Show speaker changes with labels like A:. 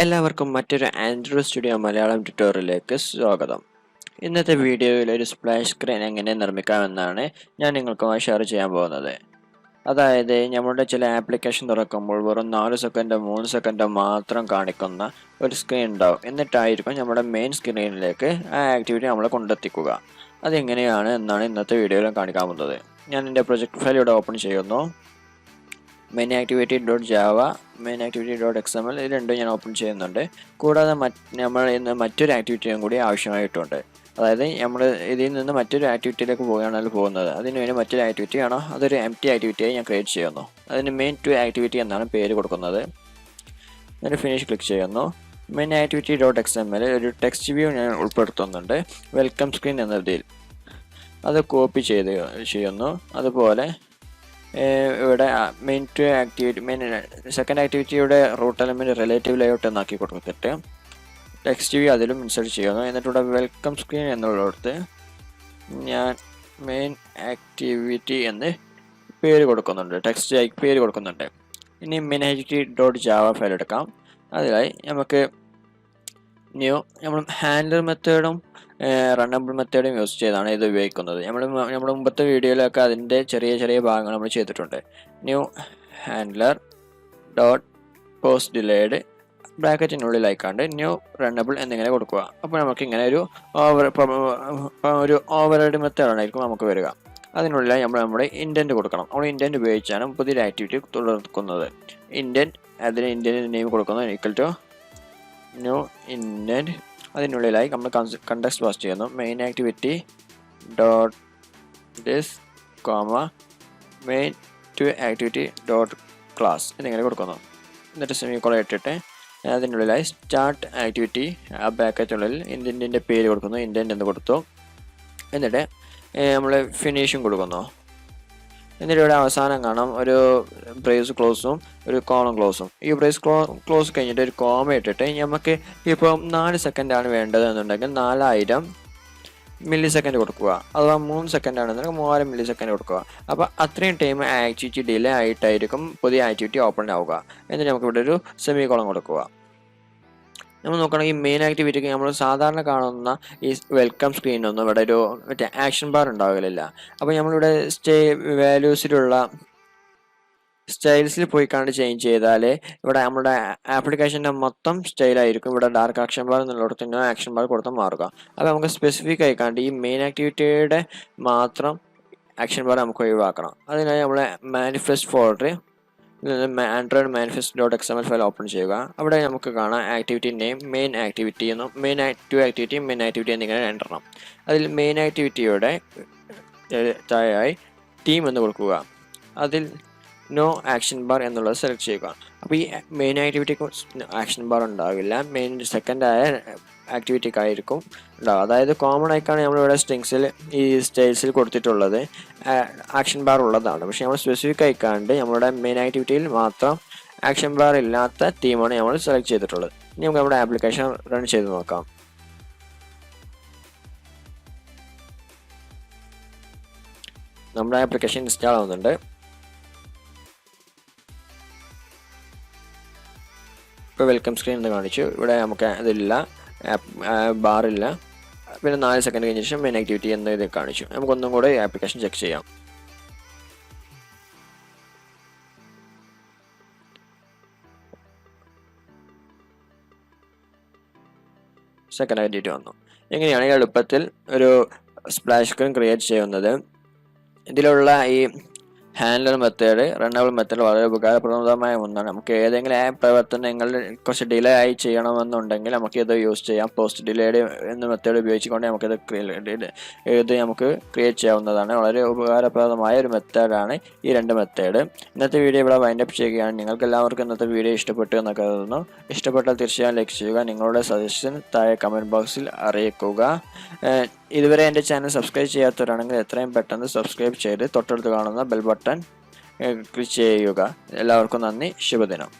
A: എല്ലാവർക്കും മറ്റൊരു Android studio Malayalam ട്യൂട്ടോറിയലിലേക്ക് സ്വാഗതം. ഇന്നത്തെ വീഡിയോയിൽ ഒരു സ്പ്ലാഷ് സ്ക്രീൻ എങ്ങനെ നിർമ്മിക്കാമെന്നാണ് ഞാൻ നിങ്ങൾക്കുമായി ഷെയർ ചെയ്യാൻ പോകുന്നത്. അതായത് നമ്മുടെ ചില ആപ്ലിക്കേഷൻ തുറക്കുമ്പോൾ വെറും 4 സെക്കൻഡോ 3 സെക്കൻഡോ മാത്രം കാണിക്കുന്ന ഒരു സ്ക്രീൻ ഉണ്ടാവും. എന്നിട്ടായിരിക്കും നമ്മുടെ മെയിൻ സ്ക്രീനിലേക്ക് ആ ആക്ടിവിറ്റി നമ്മൾ കൊണ്ടെത്തിക്കുക. അതെങ്ങനെയാണ് എന്നാണ് ഇന്നത്തെ വീഡിയോയിൽ കാണിക്കാൻ പോകുന്നത്. ഞാൻ എൻ്റെ പ്രൊജക്ട് ഫയൽ ഇവിടെ ഓപ്പൺ ചെയ്യുന്നു. Main activity dot Java, main activity dot XML ഇത് രണ്ടും ഞാൻ ഓപ്പൺ ചെയ്യുന്നുണ്ട്. കൂടാതെ നമ്മൾ ഇന്ന് മറ്റൊരു ആക്ടിവിറ്റിയും കൂടി ആവശ്യമായിട്ടുണ്ട്. അതായത് നമ്മൾ ഇതിൽ നിന്ന് മറ്റൊരു ആക്ടിവിറ്റിയിലേക്ക് പോവുകയാണെങ്കിൽ പോകുന്നത്. അതിനുവേണ്ടി മറ്റൊരു ആക്ടിവിറ്റി ആണോ അതൊരു എംപ്റ്റി ആക്ടിവിറ്റിയായി ഞാൻ ക്രിയേറ്റ് ചെയ്യുന്നു. അതിന് മെയിൻ ടു ആക്ടിവിറ്റി എന്നാണ് പേര് കൊടുക്കുന്നത്. എന്നിട്ട് ഫിനിഷ് ക്ലിക്ക് ചെയ്യുന്നു. മെയിൻ ആക്ടിവിറ്റി ഡോട്ട് XML ഒരു ടെക്സ്റ്റ് വ്യൂ ഞാൻ ഉൾപ്പെടുത്തുന്നുണ്ട്. വെൽക്കം സ്ക്രീൻ എന്നതിൽ അത് കോപ്പി ചെയ്യുന്നു. അതുപോലെ ഇവിടെ മെയിൻ ടു ആക്ടിവിറ്റി സെക്കൻഡ് ആക്ടിവിറ്റിയുടെ റൂട്ട് എലമെൻറ്റ് റിലേറ്റീവ് ലേഔട്ട് എന്നാക്കി കൊടുത്തിട്ട് ടെക്സ്റ്റ് വ്യൂ അതിലും ഇൻസേർട്ട് ചെയ്യുന്നു. എന്നിട്ട് ഇവിടെ വെൽക്കം സ്ക്രീൻ എന്നുള്ളിടത്ത് ഞാൻ മെയിൻ ആക്ടിവിറ്റി എന്ന് പേര് കൊടുക്കുന്നുണ്ട്, ടെക്സ്റ്റ് ആയി പേര് കൊടുക്കുന്നുണ്ട്. ഇനി main activity dot Java file എടുക്കാം. അതിലായി നമുക്ക് നമ്മൾ ഹാൻഡ്ലർ മെത്തേഡും റണ്ണബിൾ മെത്തേഡും യൂസ് ചെയ്താണ് ഇത് ഉപയോഗിക്കുന്നത്. നമ്മുടെ മുമ്പത്തെ വീഡിയോയിലൊക്കെ അതിൻ്റെ ചെറിയ ചെറിയ ഭാഗങ്ങൾ നമ്മൾ ചെയ്തിട്ടുണ്ട്. New handler dot post delayed ബ്രാക്കറ്റിനുള്ളിലായിക്കാണ്ട് ന്യൂ റണ്ണബിൾ എന്നിങ്ങനെ കൊടുക്കുക. അപ്പോൾ നമുക്ക് ഇങ്ങനെ ഒരു ഓവർറൈഡ് മെത്തേഡായിരിക്കും നമുക്ക് വരിക. അതിനുള്ളിലായി നമ്മുടെ ഇൻറ്റൻറ്റ് കൊടുക്കണം. നമ്മൾ ഇൻറ്റൻറ്റ് ഉപയോഗിച്ചാണ് പുതിയൊരു ആക്ടിവിറ്റി തുടർക്കുന്നത്. അതിന് ഇൻറ്റൻറ്റ് നെയിം കൊടുക്കുന്നു ഈക്വൽ ടു ന്യൂ ഇൻറ്റൻറ്റ്. അതിനുള്ളിലായി നമ്മൾ കണ്ടക്സ്റ്റ് പാസ് ചെയ്യുന്നു. Main activity dot this main to activity dot class എന്നിങ്ങനെ കൊടുക്കുന്നു. എന്നിട്ട് സെമിക്കോളൻ ഇട്ടിട്ട് അതിനുള്ളിലായി സ്റ്റാർട്ട് ആക്ടിവിറ്റി ആ ബ്രാക്കറ്റിനുള്ളിൽ ഇൻറ്റൻറ്റിൻ്റെ പേര് കൊടുക്കുന്നു. ഇൻറ്റൻറ്റ് എന്ന് കൊടുത്തു. എന്നിട്ട് നമ്മൾ ഫിനിഷും കൊടുക്കുന്നു. എന്നിട്ട് ഇവിടെ അവസാനം കാണാം ഒരു ബ്രേസ് ക്ലോസും ഒരു കോളം ക്ലോസും. ഈ ബ്രേസ് ക്ലോസ് കഴിഞ്ഞിട്ട് ഒരു കോമ ഇട്ടിട്ട് നമുക്ക് ഇപ്പോൾ 4 സെക്കൻഡാണ് വേണ്ടത് എന്നുണ്ടെങ്കിൽ 4000 മില്ലി സെക്കൻഡ് കൊടുക്കുക. അഥവാ 3 സെക്കൻഡ് ആണെന്നുണ്ടെങ്കിൽ 3000 മില്ലി സെക്കൻഡ് കൊടുക്കുക. അപ്പോൾ അത്രയും ടൈം ആക്ടിവിറ്റി ഡിലേ ആയിട്ടായിരിക്കും പുതിയ ആക്ടിവിറ്റി ഓപ്പൺ ആവുക. എന്നിട്ട് നമുക്ക് ഇവിടെ ഒരു സെമിക്കോളൻ കൊടുക്കുക. നമ്മൾ നോക്കുകയാണെങ്കിൽ മെയിൻ ആക്ടിവിറ്റിക്ക് നമ്മൾ സാധാരണ കാണുന്ന ഈ വെൽക്കം സ്ക്രീനൊന്നും ഇവിടെ ഒരു മറ്റേ ആക്ഷൻ ബാർ ഉണ്ടാവില്ല. അപ്പോൾ നമ്മളിവിടെ വാല്യൂസിലുള്ള സ്റ്റൈൽസിൽ പോയി കണ്ട് ചേഞ്ച് ചെയ്താൽ ഇവിടെ നമ്മുടെ ആപ്ലിക്കേഷൻ്റെ മൊത്തം സ്റ്റൈലായിരിക്കും. ഇവിടെ ഡാർക്ക് ആക്ഷൻ ബാർ എന്നുള്ളിടത്ത് ആക്ഷൻ ബാർ കൊടുത്ത് മാറുക. അപ്പോൾ നമുക്ക് സ്പെസിഫിക് ആയിക്കാണ്ട് ഈ മെയിൻ ആക്ടിവിറ്റിയുടെ മാത്രം ആക്ഷൻ ബാർ നമുക്ക് ഒഴിവാക്കണം. അതിനായി നമ്മളെ manifest folder android manifest dot XML file open ചെയ്യുക. അവിടെ നമുക്ക് കാണാം ആക്ടിവിറ്റി നെയിം മെയിൻ ആക്ടിവിറ്റി എന്നും main to activity main activity എന്നിങ്ങനെ എണ്ണണം. അതിൽ മെയിൻ ആക്ടിവിറ്റിയുടെ താഴെയായി ടീം എന്ന് കൊടുക്കുക. അതിൽ നോ ആക്ഷൻ ബാർ എന്നുള്ളത് സെലക്ട് ചെയ്യുക. അപ്പോൾ ഈ മെയിൻ ആക്ടിവിറ്റിക്ക് ആക്ഷൻ ബാർ ഉണ്ടാവില്ല. മെയിൻ സെക്കൻഡായ ആക്ടിവിറ്റിക്കായിരിക്കും ഉണ്ടാവുക. അതായത് കോമൺ ആയിക്കാണ് നമ്മളിവിടെ സ്ട്രിങ്സിൽ ഈ സ്റ്റൈൽസിൽ കൊടുത്തിട്ടുള്ളത് ആക്ഷൻ ബാർ ഉള്ളതാണ്. പക്ഷേ നമ്മൾ സ്പെസിഫിക് ആയിക്കാണ്ട് നമ്മുടെ മെയിൻ ആക്ടിവിറ്റിയിൽ മാത്രം ആക്ഷൻ ബാർ ഇല്ലാത്ത തീമാണ് നമ്മൾ സെലക്ട് ചെയ്തിട്ടുള്ളത്. ഇനി നമുക്ക് നമ്മുടെ ആപ്ലിക്കേഷൻ റൺ ചെയ്ത് നോക്കാം. നമ്മുടെ ആപ്ലിക്കേഷൻ ഇൻസ്റ്റാൾ ആവുന്നുണ്ട്. ഇപ്പോൾ വെൽക്കം സ്ക്രീൻ എന്ന് കാണിച്ചു. ഇവിടെ നമുക്ക് അതില്ല, ബാറില്ല. പിന്നെ 4 സെക്കൻഡ് കഴിഞ്ഞ ശേഷം മെയിൻ ആക്ടിവിറ്റി എന്ന് ഇത് കാണിച്ചു. നമുക്കൊന്നും കൂടെ ആപ്ലിക്കേഷൻ ചെക്ക് ചെയ്യാം. സെക്കൻഡ് ആക്ടിവിറ്റി വന്നു. എങ്ങനെയാണ് എളുപ്പത്തിൽ ഒരു സ്പ്ലാഷ് സ്ക്രീൻ ക്രിയേറ്റ് ചെയ്യുന്നത്? ഇതിലുള്ള ഈ ഹാൻഡ്ലർ മെത്തേഡ് റണ്ണബിൾ മെത്തേഡ് വളരെ ഉപകാരപ്രദമായ ഒന്നാണ്. നമുക്ക് ഏതെങ്കിലും ആപ്പ് പ്രവർത്തനങ്ങൾ കുറച്ച് ഡിലേ ആയി ചെയ്യണമെന്നുണ്ടെങ്കിൽ നമുക്ക് ഇത് യൂസ് ചെയ്യാം. പോസ്റ്റ് ഡിലേഡ് എന്ന മെത്തേഡ് ഉപയോഗിച്ചുകൊണ്ട് നമുക്ക് ക്രിയേറ്റ് ചെയ്യാവുന്നതാണ്. വളരെ ഉപകാരപ്രദമായ ഒരു മെത്തേഡാണ് ഈ 2 മെത്തേഡ്. ഇന്നത്തെ വീഡിയോ ഇവിടെ വൈൻഡപ്പ് ചെയ്യുകയാണ്. നിങ്ങൾക്ക് എല്ലാവർക്കും ഇന്നത്തെ വീഡിയോ ഇഷ്ടപ്പെട്ടു എന്ന് കരുതുന്നു. ഇഷ്ടപ്പെട്ടാൽ തീർച്ചയായും ലൈക്ക് ചെയ്യുക. നിങ്ങളുടെ സജഷൻ താഴെ കമൻറ്റ് ബോക്സിൽ അറിയിക്കുക. ഇതുവരെ എൻ്റെ ചാനൽ സബ്സ്ക്രൈബ് ചെയ്യാത്തവരാണെങ്കിൽ എത്രയും പെട്ടെന്ന് സബ്സ്ക്രൈബ് ചെയ്ത് തൊട്ടടുത്ത് കാണുന്ന ബെൽ ബട്ടൺ ക്ലിക്ക് ചെയ്യുക. എല്ലാവർക്കും നന്ദി. ശുഭദിനം.